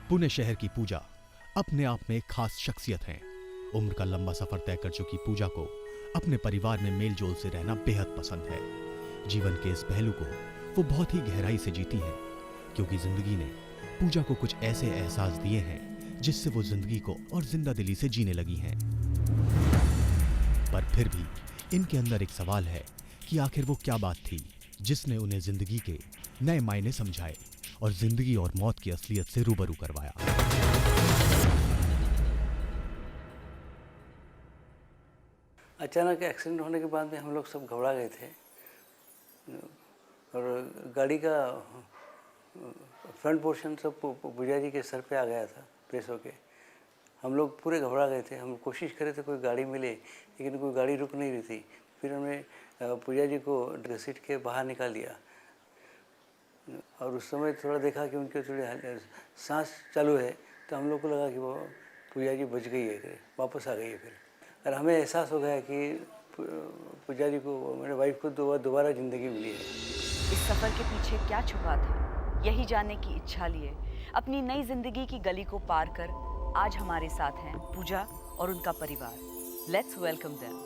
पुणे शहर की पूजा अपने आप में एक खास शख्सियत हैं। उम्र का लंबा सफर तय कर चुकी पूजा को अपने परिवार में मेल जोल से रहना बेहद पसंद है। जीवन के इस पहलू को वो बहुत ही गहराई से जीती हैं, क्योंकि जिंदगी ने पूजा को कुछ ऐसे एहसास दिए हैं जिससे वो जिंदगी को और जिंदा दिली से जीने लगी हैं। पर फिर भी इनके अंदर एक सवाल है कि आखिर वो क्या बात थी जिसने उन्हें जिंदगी के नए मायने समझाए और जिंदगी और मौत की असलियत से रूबरू करवाया। अचानक एक्सीडेंट होने के बाद में हम लोग सब घबरा गए थे और गाड़ी का फ्रंट पोर्शन सब पूजा जी के सर पे आ गया था प्रेस होके। हम लोग पूरे घबरा गए थे। हम कोशिश करे थे कोई गाड़ी मिले, लेकिन कोई गाड़ी रुक नहीं रही थी। फिर हमने पूजा जी को घसीट के बाहर निकाल दिया और उस समय थोड़ा देखा कि उनके थोड़ी सांस चालू है, तो हम लोग को लगा कि वो पूजा जी बच गई है, वापस आ गई है। फिर और हमें एहसास हो गया कि पूजा जी को, मेरे वाइफ को दोबारा ज़िंदगी मिली है। इस सफ़र के पीछे क्या छुपा था, यही जानने की इच्छा लिए अपनी नई जिंदगी की गली को पार कर आज हमारे साथ हैं पूजा और उनका परिवार। Let's welcome them.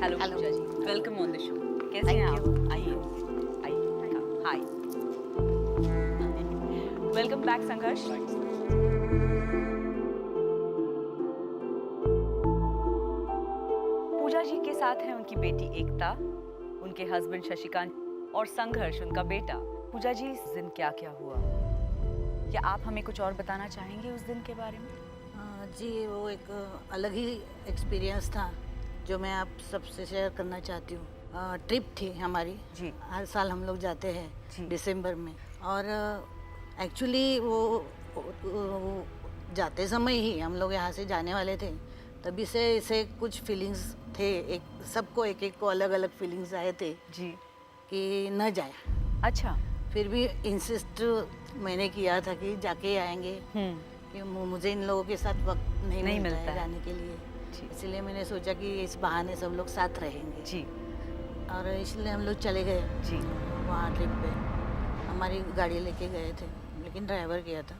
Hello Pooja ji, welcome on the show. कैसे हैं आप? आइए आइए। हाय, वेलकम बैक संघर्ष। पूजा जी के साथ हैं उनकी बेटी एकता, उनके हस्बैंड शशिकांत और संघर्ष उनका बेटा। पूजा जी, इस दिन क्या क्या हुआ, क्या आप हमें कुछ और बताना चाहेंगे उस दिन के बारे में? जी, वो एक अलग ही एक्सपीरियंस था जो मैं आप सबसे शेयर करना चाहती हूँ। ट्रिप थी हमारी जी। हर साल हम लोग जाते जी। हैं दिसंबर में, और एक्चुअली वो जाते समय ही हम लोग यहाँ से जाने वाले थे, तभी से इसे कुछ फीलिंग्स थे। एक सबको एक को अलग अलग फीलिंग्स आए थे जी कि न जाए। अच्छा। फिर भी इंसिस्ट मैंने किया था कि जाके आएंगे, कि मुझे इन लोगों के साथ वक्त नहीं मिलता है जाने के लिए। इसलिए मैंने सोचा कि इस बहाने सब लोग साथ रहेंगे जी, और इसलिए हम लोग चले गए जी। वहाँ ट्रिप पे। हमारी गाड़ी लेके गए थे, लेकिन ड्राइवर गया था।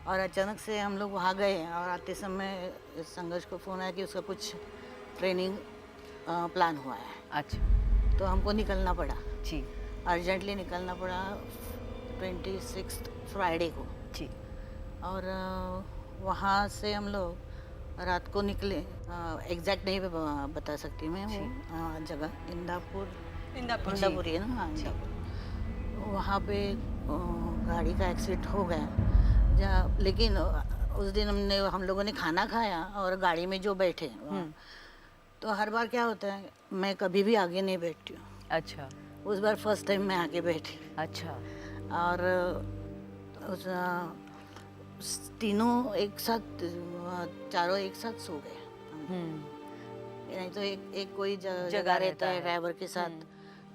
और अचानक से हम लोग वहाँ गए और आते समय संघर्ष को फ़ोन आया कि उसका कुछ ट्रेनिंग प्लान हुआ है। अच्छा। तो हमको निकलना पड़ा जी अर्जेंटली निकलना पड़ा 26 फ्राइडे को जी। और वहाँ से हम लोग रात को निकले। एग्जैक्ट नहीं बता सकती मैं वो जगह। इंदापुर ही है ना? हाँ, इंदापुर। वहाँ पे गाड़ी का एक्सीडेंट हो गया। लेकिन उस दिन हम लोगों ने खाना खाया और गाड़ी में जो बैठे तो हर बार क्या होता है, मैं कभी भी आगे नहीं बैठती हूँ। अच्छा। उस बार फर्स्ट टाइम मैं आगे बैठी। अच्छा। और उस तीनों एक साथ, चारों एक साथ सो गए। नहीं तो एक कोई जगह रहता है ड्राइवर के साथ,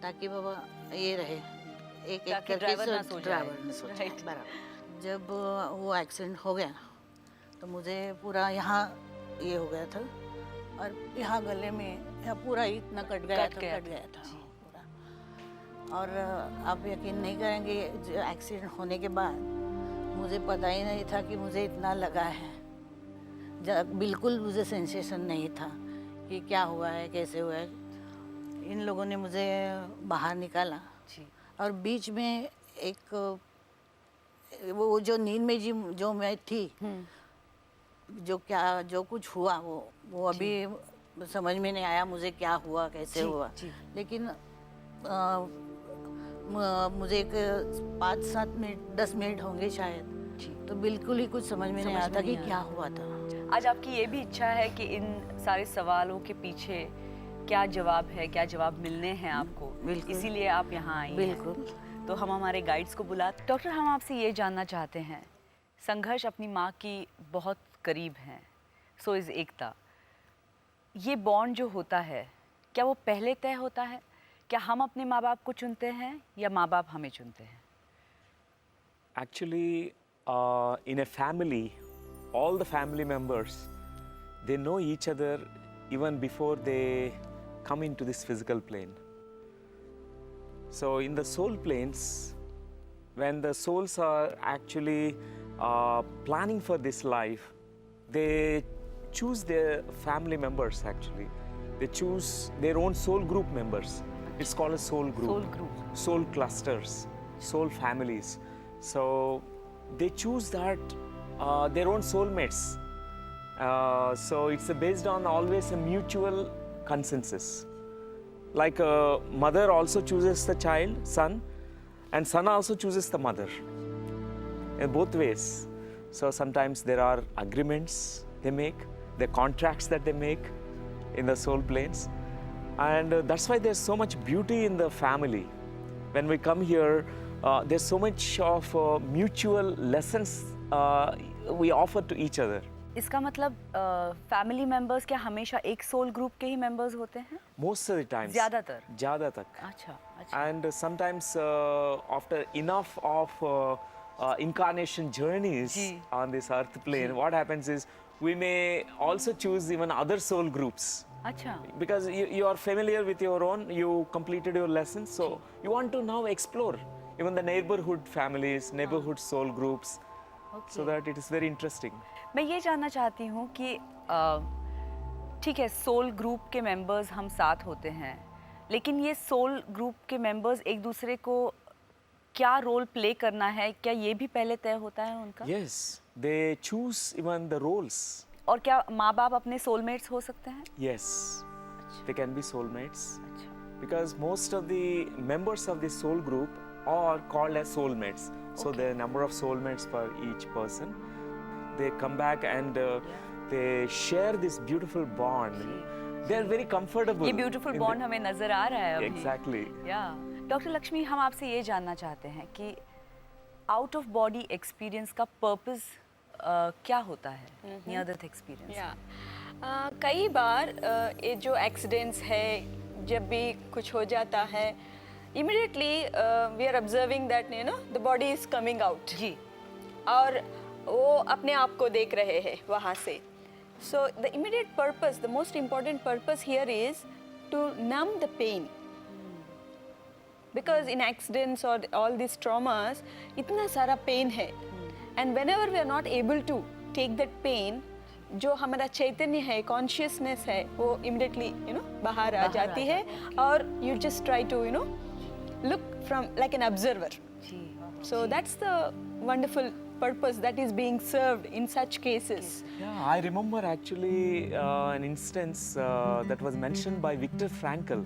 ताकि बाबा ये रहे एक करके ड्राइवर ना सो जाए। बराबर। जब वो एक्सीडेंट हो गया तो मुझे पूरा यहाँ ये हो गया था, और यहाँ गले में यहाँ पूरा इतना कट गया था पूरा। और आप यकीन नहीं करेंगे, एक्सीडेंट होने के बाद मुझे पता ही नहीं था कि मुझे इतना लगा है। बिल्कुल मुझे सेंसेशन नहीं था कि क्या हुआ है, कैसे हुआ है। इन लोगों ने मुझे बाहर निकाला जी। और बीच में एक वो जो नींद में जो मैं थी, जो कुछ हुआ वो अभी समझ में नहीं आया मुझे क्या हुआ, कैसे हुआ। लेकिन मुझे एक 5-7 मिनट 10 मिनट होंगे शायद, तो बिल्कुल ही कुछ समझ में नहीं आता कि क्या हुआ था। आज आपकी ये भी इच्छा है कि इन सारे सवालों के पीछे क्या जवाब है, क्या जवाब मिलने हैं आपको, इसीलिए आप यहाँ आई हैं। बिल्कुल। तो हम हमारे गाइड्स को बुलाते। डॉक्टर, हम आपसे ये जानना चाहते हैं, संघर्ष अपनी माँ की बहुत करीब हैं, सो इज़ एकता। ये बॉन्ड जो होता है, क्या वो पहले तय होता है? क्या हम अपने माँ बाप को चुनते हैं या माँ बाप हमें चुनते हैं? Actually, in a family, all the family members, they know each other even before they come into this physical plane. So in the soul planes, when the souls are actually planning for this life, they choose their family members actually. They choose their own soul group members. It's called a soul group. Soul group. Soul clusters, soul families. So they choose that their own soulmates. So it's based on always a mutual consensus. Like a mother also chooses the child, son, and son also chooses the mother. In both ways. So sometimes there are agreements they make, the contracts that they make in the soul planes. And that's why there's so much beauty in the family. When we come here, there's so much of mutual lessons we offer to each other. इसका मतलब family members क्या हमेशा एक soul group के ही members होते हैं? Most of the times. ज़्यादातर? ज़्यादातर. अच्छा, अच्छा. And sometimes after enough of incarnation journeys on this earth plane, what happens is we may also choose even other soul groups. अच्छा. Because you are familiar with your own, you completed your lessons, so you want to now explore even the neighborhood families, neighborhood soul groups, so that it is very interesting. मैं ये जानना चाहती हूँ कि ठीक है, soul group के members हम साथ होते हैं, लेकिन ये सोल ग्रुप के मेंबर्स एक दूसरे को क्या रोल प्ले करना है, क्या ये भी पहले तय होता है उनका? Yes, they choose even the roles. और क्या माँ बाप अपने सोलमेट्स हो सकते हैं? Yes, they can be soulmates. Because most of the members of the soul group are called as soulmates. So there are a number of soulmates for each person. They come back and they share this beautiful bond. They are very comfortable. ये beautiful bond हमें नजर आ रहा है अभी. Exactly. Yeah. Doctor Lakshmi, हम आपसे ये जानना चाहते हैं कि आउट ऑफ बॉडी एक्सपीरियंस का पर्पस क्या होता है? Near death experience. कई बार ये जो एक्सीडेंट्स है, जब भी कुछ हो जाता है, immediately we are observing that you know the body is coming out. जी. और वो अपने आप को देख रहे हैं वहाँ से. So the immediate purpose, the most important purpose here is to numb the pain. Because in accidents or all these traumas, इतना सारा pain है. And whenever we are not able to take that pain, जो हमारा चैतन्य है, consciousness है, वो immediately बाहर आ जाती है, और you just try to look from like an observer. So that's the wonderful purpose that is being served in such cases. Yeah, I remember actually an instance that was mentioned by Viktor Frankl,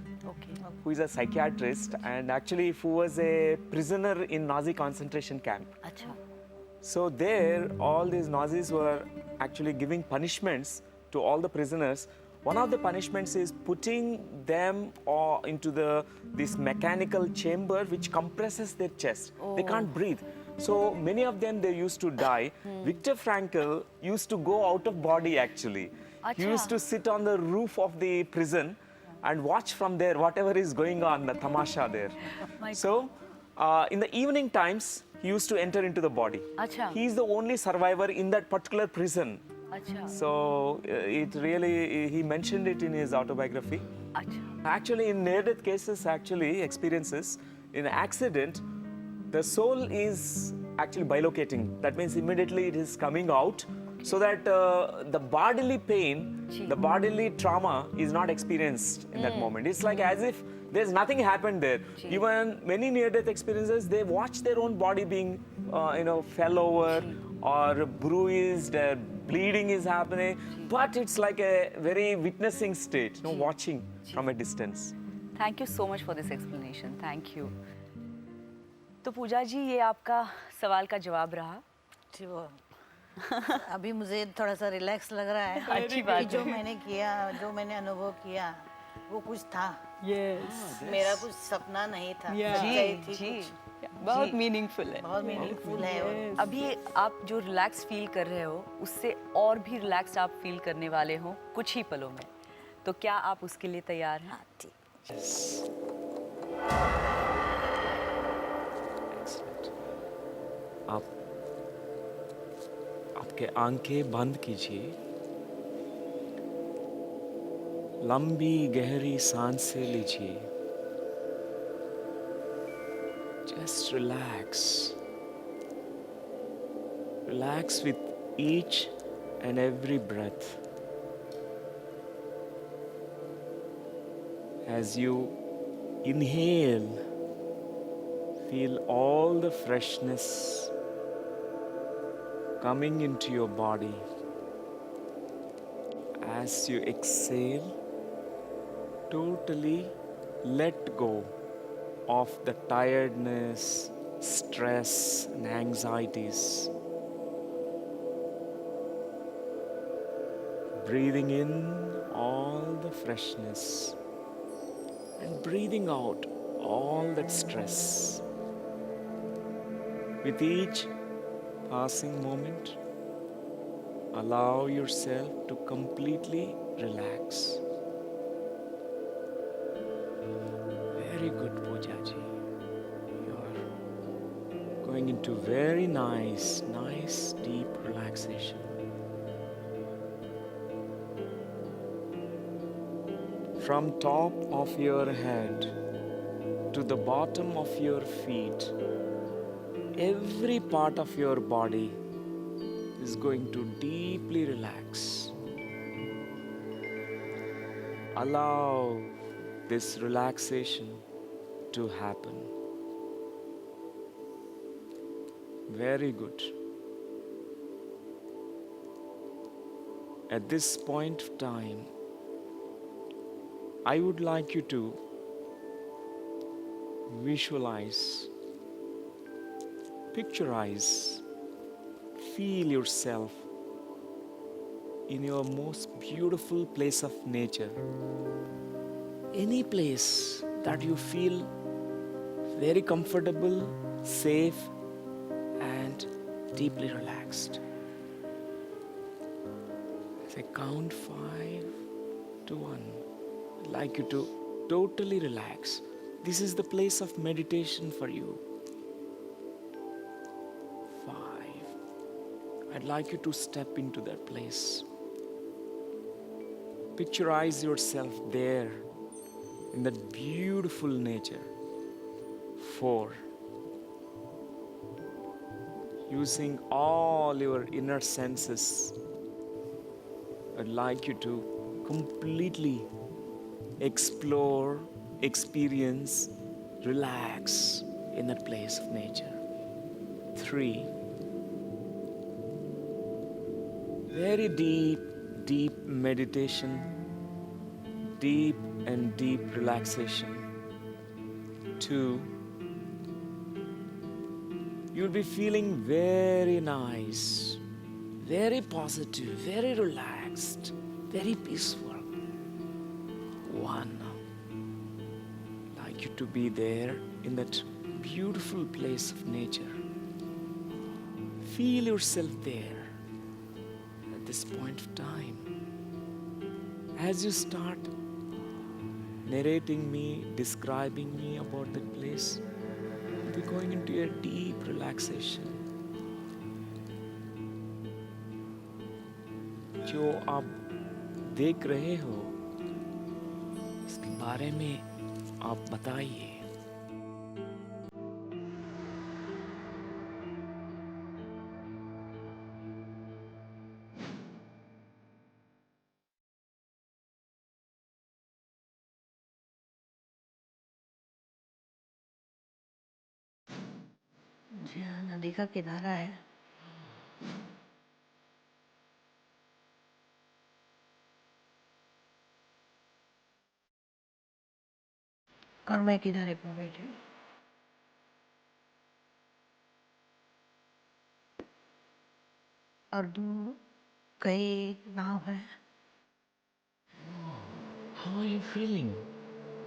who is a psychiatrist and actually who was a prisoner in Nazi concentration camp. अच्छा. So there, all these Nazis were actually giving punishments to all the prisoners. One of the punishments is putting them into this mechanical chamber which compresses their chest. They can't breathe. So many of them, they used to die. Viktor Frankl used to go out of body actually. He used to sit on the roof of the prison and watch from there whatever is going on, the tamasha there. So in the evening times, he used to enter into the body. Achha. He is the only survivor in that particular prison. अच्छा. So it really, he mentioned it in his autobiography. अच्छा. Actually, in near-death cases, actually experiences, in an accident, the soul is actually bilocating. That means immediately it is coming out, so that the bodily pain, the bodily trauma is not experienced in that moment. It's like as if there's nothing happened there. Even many near-death experiences, they watch their own body being, fell over or bruised, bleeding is happening, but it's like a very witnessing state, watching from a distance. Thank you so much for this explanation. Thank you. तो पूजा जी, ये आपका सवाल का जवाब रहा. जी, वो अभी मुझे थोड़ा सा रिलैक्स लग रहा है. अच्छी बात है. जो मैंने किया, जो मैंने अनुभव किया, वो कुछ था. Yes. मेरा कुछ सपना नहीं था. जी, जी. बहुत मीनिंगफुल है. बहुत मीनिंगफुल है. और अभी आप जो रिलैक्स फील कर रहे हो, उससे और भी रिलैक्स आप फील करने वाले हो कुछ ही पलों में. तो क्या आप उसके लिए तैयार हैं? ठीक. आपके आंखें बंद कीजिए लंबी गहरी सांसें लीजिए. Just relax. Relax with each and every breath. As you inhale, feel all the freshness coming into your body. As you exhale, totally let go of the tiredness, stress, and anxieties. Breathing in all the freshness and breathing out all that stress. With each passing moment, allow yourself to completely relax. Very good, Pooja ji. You are going into very nice, deep relaxation. From top of your head to the bottom of your feet, every part of your body is going to deeply relax. Allow this relaxation to happen. Very good. At this point of time, I would like you to visualize, picturize, feel yourself in your most beautiful place of nature. Any place that you feel very comfortable, safe, and deeply relaxed. As I count 5 to 1, I'd like you to totally relax. This is the place of meditation for you. 5. I'd like you to step into that place. Picturize yourself there in that beautiful nature. 4. Using all your inner senses, I'd like you to completely explore, experience, relax in that place of nature. 3. Very deep meditation, deep and deep relaxation. 2. You'll be feeling very nice, very positive, very relaxed, very peaceful. 1. I'd like you to be there in that beautiful place of nature. Feel yourself there at this point of time. As you start narrating me, describing me about that place, you'll be going into a deep relaxation. जो आप देख रहे हो, इसके बारे में आप बताइए. जी हाँ, नदी का किनारा है. और मैं किनारे पर बैठी हूँ. और दूर कई नाव है. How are you feeling?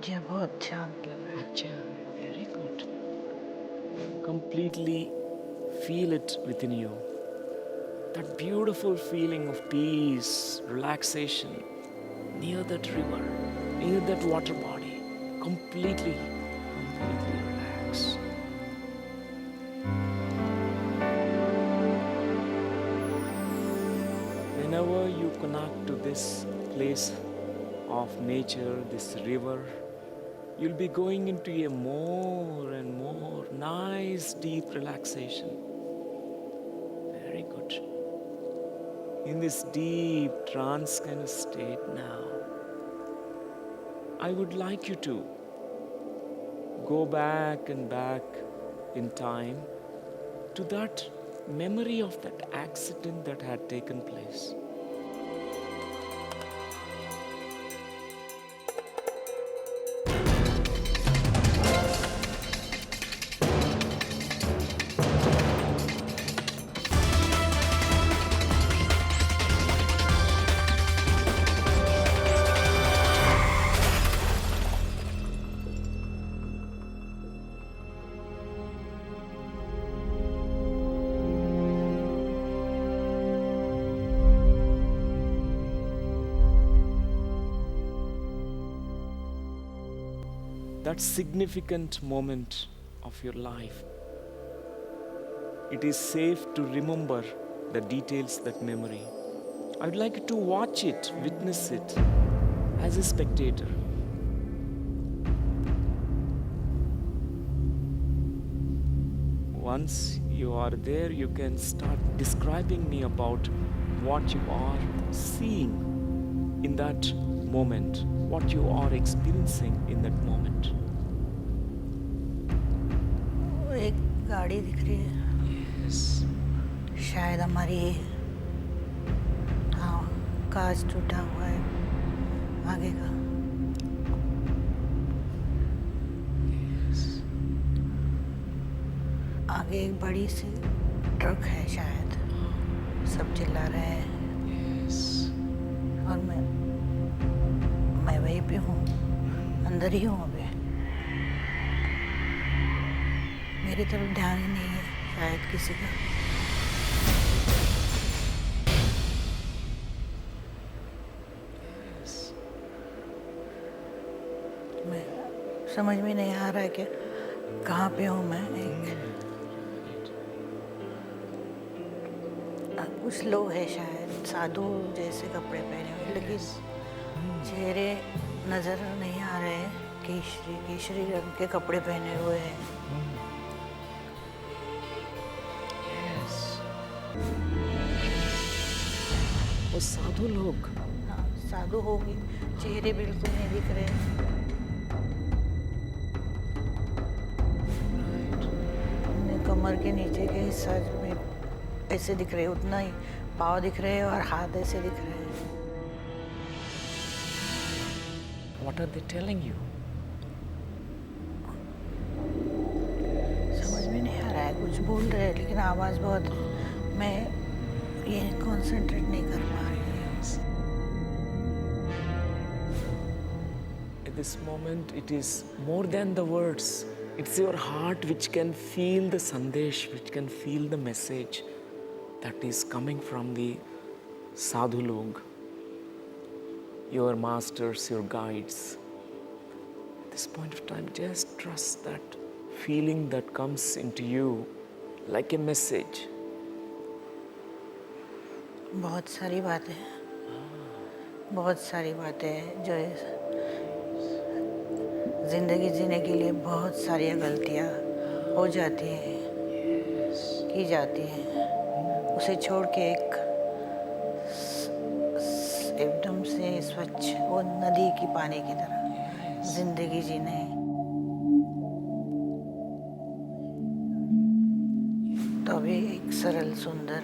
जी हाँ, बहुत शांत लग रहा है. अच्छा, very good. Completely feel it within you. That beautiful feeling of peace, relaxation, near that river, near that water body. Completely relax. Whenever you connect to this place of nature, this river, you'll be going into a more and more nice, deep relaxation. Very good. In this deep trance kind of state now, I would like you to go back and back in time to that memory of that accident that had taken place. That significant moment of your life. It is safe to remember the details, that memory. I would like you to watch it, witness it as a spectator. Once you are there, you can start describing me about what you are seeing in that moment, what you are experiencing in that moment. वो एक गाड़ी दिख रही है, Yes. शायद हमारी है। हाँ, कांच टूटा हुआ है आगे का। आगे एक बड़ी सी ट्रक है शायद, सब चिल्ला रहे हैं। Yes. और मैं वहीं पे हूँ, अंदर ही हूँ अभी। मेरी तरफ ध्यान ही नहीं है शायद किसी का। मैं समझ में नहीं आ रहा है कि कहाँ पे हूँ मैं। कुछ लोग हैं शायद साधु जैसे कपड़े पहने हुए, लेकिन चेहरे नजर नहीं आ रहे हैं। केसरी रंग के कपड़े पहने हुए हैं। वो साधु लोग। हाँ, साधु होगी, चेहरे बिल्कुल नहीं दिख रहे हैं। अपने कमर के नीचे के हिस्सा में ऐसे दिख रहे हैं, उतना ही पाँव दिख रहे हैं और हाथ ऐसे दिख रहे हैं। What are they telling you? समझ में नहीं आ रहा है, कुछ बोल रहे हैं लेकिन आवाज़ बहुत, मैं ये कंसंट्रेट नहीं कर पा रही हूँ। At this moment, it is more than the words. It's your heart which can feel the sandesh, which can feel the message that is coming from the sadhu log, your masters, your guides. At this point of time, just trust that feeling that comes into you like a message. बहुत सारी बातें हैं जो ज़िंदगी जीने के लिए बहुत सारी गलतियाँ हो जाती हैं, की जाती हैं। उसे छोड़ के एकदम से स्वच्छ, वो नदी की पानी की तरह ज़िंदगी जीने। तो अभी एक सरल सुंदर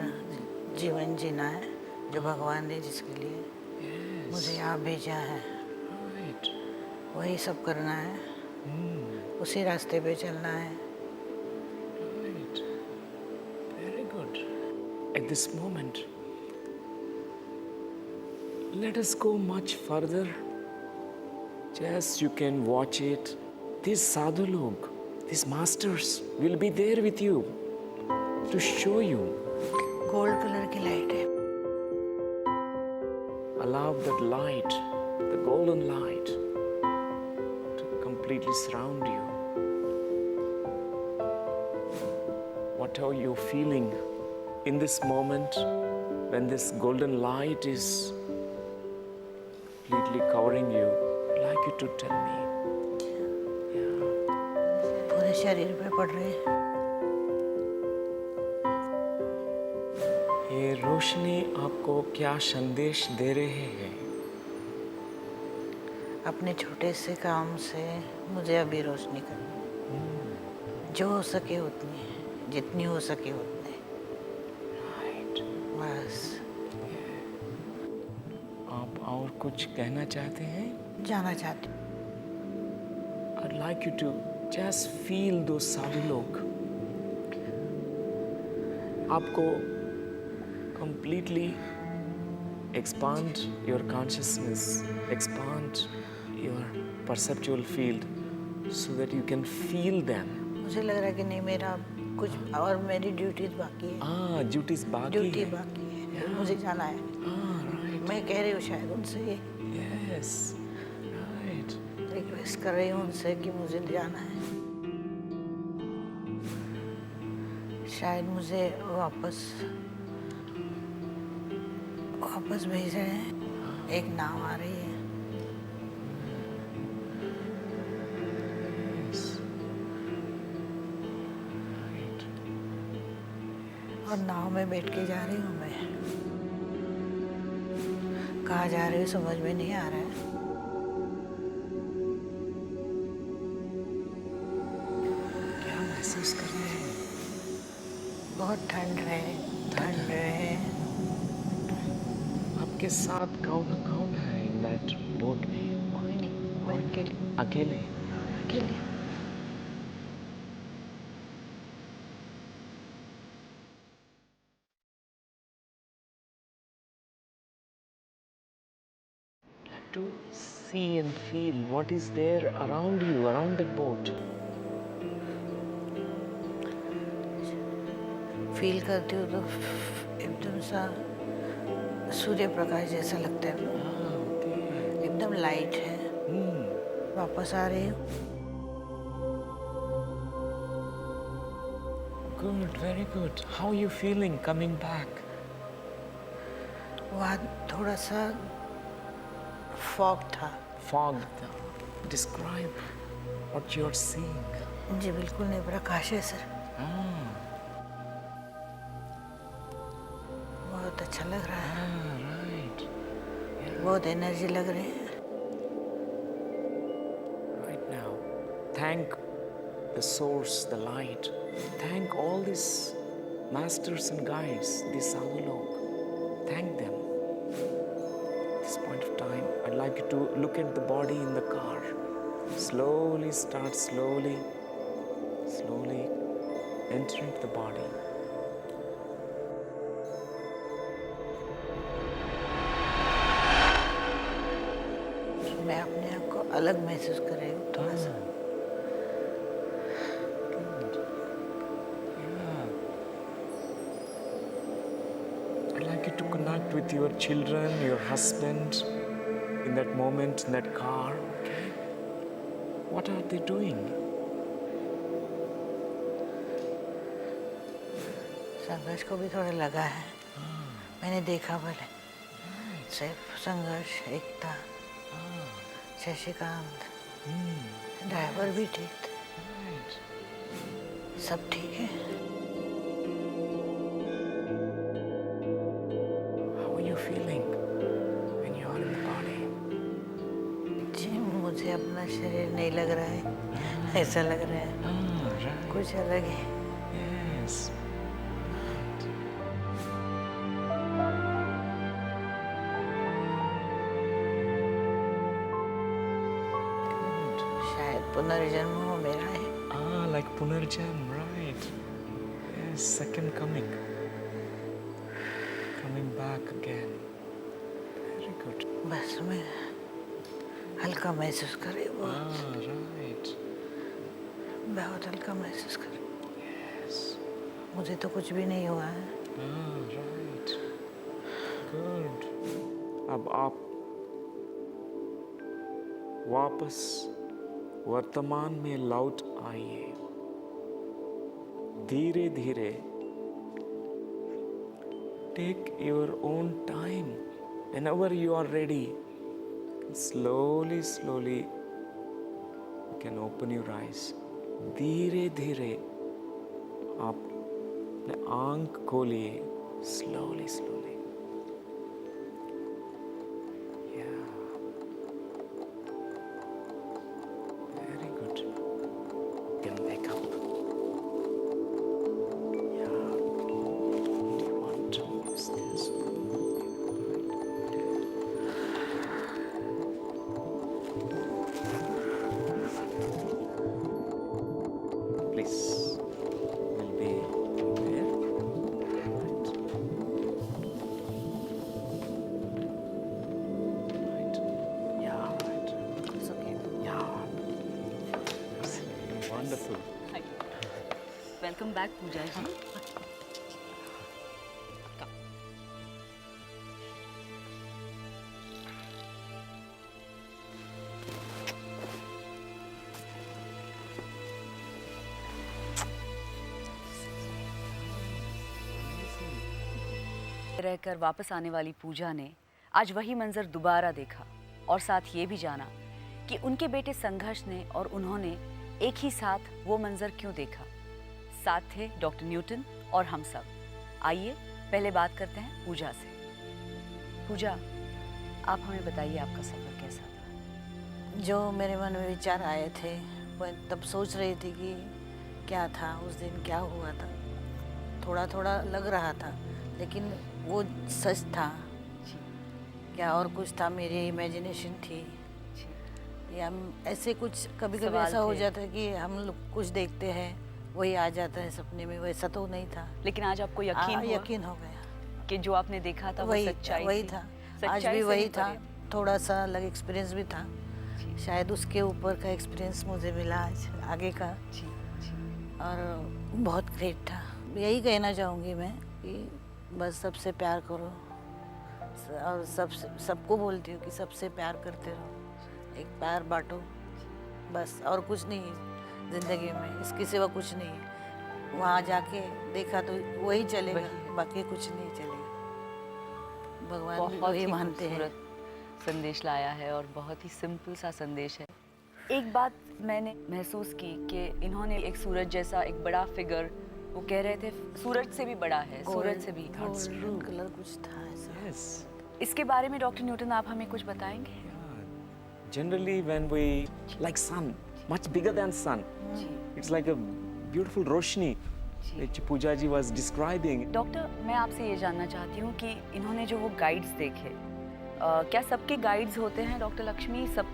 जीवन जीना है जो भगवान ने जिसके लिए मुझे यहाँ भेजा है। Right. वही सब करना है, उसी रास्ते पे चलना है। Right. Very good. At this moment, let us go much further. Just you can watch it. These sadhu log, these masters will be there with you to show you. Gold colour की light है। Allow that light, the golden light, to completely surround you. Whatever you're feeling in this moment, when this golden light is completely covering you. I'd like you to tell me. पूरे शरीर पे पड़ रहे हैं। ये रोशनी आपको क्या संदेश दे रहे हैं? अपने छोटे से काम से मुझे अभी रोशनी करनी, जो हो सके उतनी, जितनी हो सके उतनी, Right. बस। आप और कुछ कहना चाहते हैं? जाना चाहती हूँ। I'd like you to just feel those साधुलोक आपको completely expand your consciousness, expand your perceptual field so that you can feel them. मुझे लग रहा है कि नहीं, मेरा कुछ और मेरी ड्यूटीज बाकी है। Duties बाकी ड्यूटी है। बाकी है, मुझे जाना है। Right. मैं कह रही हूँ शायद उनसे ये Yes. Right. रिक्वेस्ट कर रही हूँ उनसे कि मुझे जाना है। शायद मुझे वापस भेज रहे हैं। एक नाव आ रही है। Yes. Right. और नाव में बैठ के जा रही हूँ मैं। कहाँ जा रही हूँ समझ में नहीं आ रहा है। क्या महसूस कर रहे हैं? बहुत ठंड है, ठंड है। आपके साथ कौन है in that boat में? मैं अकेले? अकेले। To see and feel what is there around you, around that boat. Feel करती हूँ तो एकदम सा सूर्य प्रकाश जैसा लगता है। Okay. एकदम लाइट है। वापस आ रही हूँ। Good, very good. How are you feeling coming back? वहाँ थोड़ा सा फॉग था। Fog. Describe what you're seeing. जी बिल्कुल नहीं, प्रकाश है सर। बहुत अच्छा लग रहा है। Right. बहुत एनर्जी लग रही है। Right now, thank the source, the light. Thank all these masters and guides, these sadhulok. Thank them. At this point of time, I'd like you to look at the body in the car. Slowly start, slowly entering the body. मैं अपने आप को अलग महसूस कर रही हूँ थोड़ा सा। I'd like you to connect with your children, your husband, in that moment, in that car. Okay? What are they doing? संघर्ष को भी थोड़ा लगा है। मैंने देखा भले। सिर्फ संघर्ष, एकता, शशिकांत, ड्राइवर भी ठीक थे। सब ठीक है। How are you feeling when you are in the body? जी मुझे अपना शरीर नहीं लग रहा है। ऐसा लग रहा है Right. कुछ अलग है। Yes. शायद पुनर्जन्म हो मेरा है। Like Punarjan, right? Yes, second coming. Coming back again. Very good. बस मैं हल्का महसूस कर रही हूँ। Right. बहुत हल्का महसूस कर रही हूँ। Yes. मुझे तो कुछ भी नहीं हुआ है। Right. Good. अब आप वापस वर्तमान में लौट आइए। धीरे धीरे take your own time whenever you are ready. Slowly, slowly, you can open your eyes. धीरे धीरे आप अपने आंख खोलिए. Slowly, slowly. Yeah. Very good. You can wake up. Yeah. Do you want to use this? Please, will be there. Right. Yeah, right. It's okay. Yeah. Wonderful. Welcome back Pooja ji. रहकर वापस आने वाली पूजा ने आज वही मंजर दोबारा देखा और साथ ये भी जाना कि उनके बेटे संघर्ष ने और उन्होंने एक ही साथ वो मंजर क्यों देखा. साथ थे डॉक्टर न्यूटन और हम सब. आइए पहले बात करते हैं पूजा से. पूजा, आप हमें बताइए आपका सफ़र कैसा था. जो मेरे मन में विचार आए थे मैं तब सोच रही थी कि क्या था उस दिन, क्या हुआ था. थोड़ा थोड़ा लग रहा था लेकिन वो सच था क्या और कुछ था, मेरी इमेजिनेशन थी या ऐसे कुछ. कभी कभी सवाल ऐसा हो थे. जाता है कि हम लोग कुछ देखते हैं वही आ जाता है सपने में. वैसा तो नहीं था. लेकिन आज आपको यकीन हुआ यकीन हो गया. कि जो आपने देखा था वो वही सच्चाई वही थी? था. आज सच्चाई भी से वही ही था. परे। थोड़ा सा अलग एक्सपीरियंस भी था. शायद उसके ऊपर का एक्सपीरियंस मुझे मिला आज आगे का. जी जी. और बहुत ग्रेट था. यही कहना चाहूँगी मैं कि बस सबसे प्यार करो और सबको बोलती हूँ कि सबसे प्यार करते रहो. एक प्यार बांटो बस. और कुछ नहीं है ज़िंदगी में, इसके सिवा कुछ नहीं है. वहाँ जाके देखा तो वही चलेगा, बाकी कुछ नहीं चलेगा. भगवान भी बहुत वही ही मानते हैं. खूबसूरत संदेश लाया है और बहुत ही सिंपल सा संदेश है. एक बात मैंने महसूस की कि इन्होंने एक सूरज जैसा एक बड़ा फिगर, वो कह रहे थे सूरज से भी बड़ा है, सूरज से भी. गोल्डन कलर कुछ था ऐसा. Yes. इसके बारे में डॉक्टर न्यूटन आप हमें कुछ बताएंगे. Generally, when we like sun, much bigger than sun, it's like a beautiful roshni, which Pooja ji was describing. Doctor, मैं आपसे ये जानना चाहती हूँ कि इन्होंने जो वो गाइड्स देखे, क्या सबके गाइड्स होते हैं डॉक्टर लक्ष्मी, सब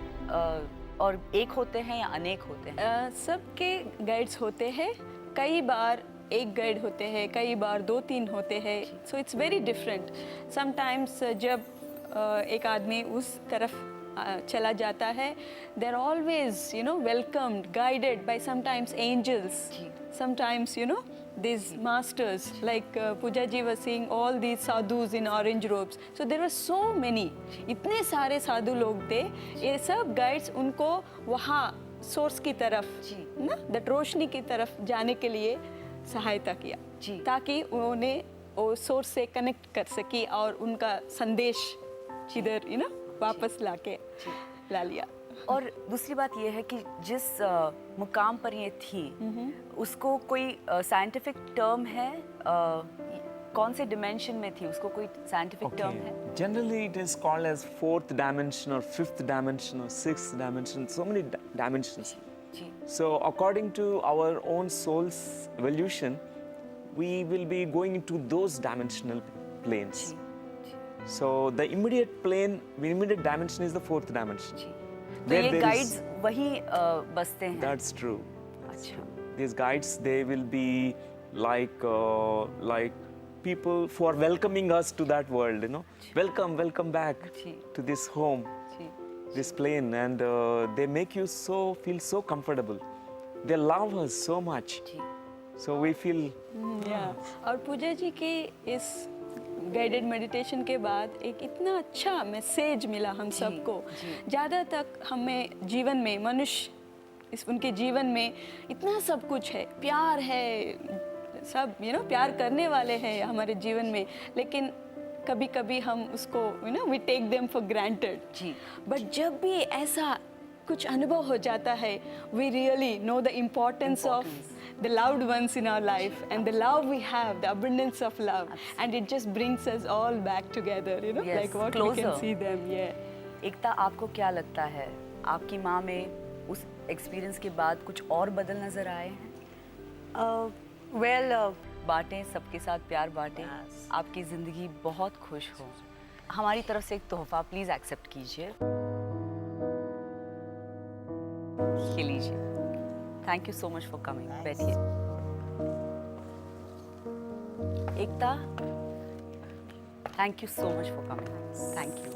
और एक होते हैं या अनेक होते हैं? सबके गाइड्स होते हैं. कई बार एक गाइड होते हैं, कई बार 2-3 होते हैं. So it's very different. Sometimes जब एक आदमी उस तरफ चला जाता है, they are always welcomed, guided by sometimes angels, sometimes these masters like Pooja ji was seeing all these sadhus in orange robes. So there were so many, इतने सारे साधु लोग थे. ये सब गाइड्स उनको वहाँ सोर्स की तरफ ना, दैट रोशनी की तरफ जाने के लिए सहायता किया ताकि उन्होंने वो सोर्स से कनेक्ट कर सकी और उनका संदेश इधर वापस ला लिया. और दूसरी बात यह है कि जिस मुकाम पर ये थी उसको कोई साइंटिफिक टर्म है, कौन से डिमेंशन में थी, उसको कोई साइंटिफिक टर्म है? Generally, it is called as 4th dimension or 5th dimension or 6th dimension. So many dimensions. So, according to our own soul's evolution, we will be going into those dimensional planes. So, the immediate dimension is the 4th dimension. तो ये guides वही बसते हैं? That's true. अच्छा. These guides, they will be like people for welcoming us to that world, welcome back to this home, this plane, and they make you feel so comfortable. They love us so much, so we feel. और पूजा जी के इस guided meditation के बाद एक इतना अच्छा message मिला हम सबको. ज़्यादा तक हमें जीवन में मनुष्य उनके जीवन में इतना सब कुछ है, प्यार है, सब प्यार करने वाले हैं हमारे जीवन में, लेकिन कभी कभी हम उसको we take them for granted जी। बट जब भी ऐसा कुछ अनुभव हो जाता है we really know the importance of the loved ones in our life and the love we have, the abundance of love. And it just brings us all back together, Yes, like what we closer. can see them, yeah. एकता, आपको क्या लगता है आपकी माँ में उस experience के बाद कुछ और बदल नजर आए हैं? बांटें, सबके साथ प्यार बांटें, आपकी ज़िंदगी बहुत खुश हो। हमारी तरफ से एक तोहफा प्लीज़ एक्सेप्ट कीजिए, ये लीजिए। Thank you so much for coming. बैठिए। Ekta, thank you so much for coming. Thank you.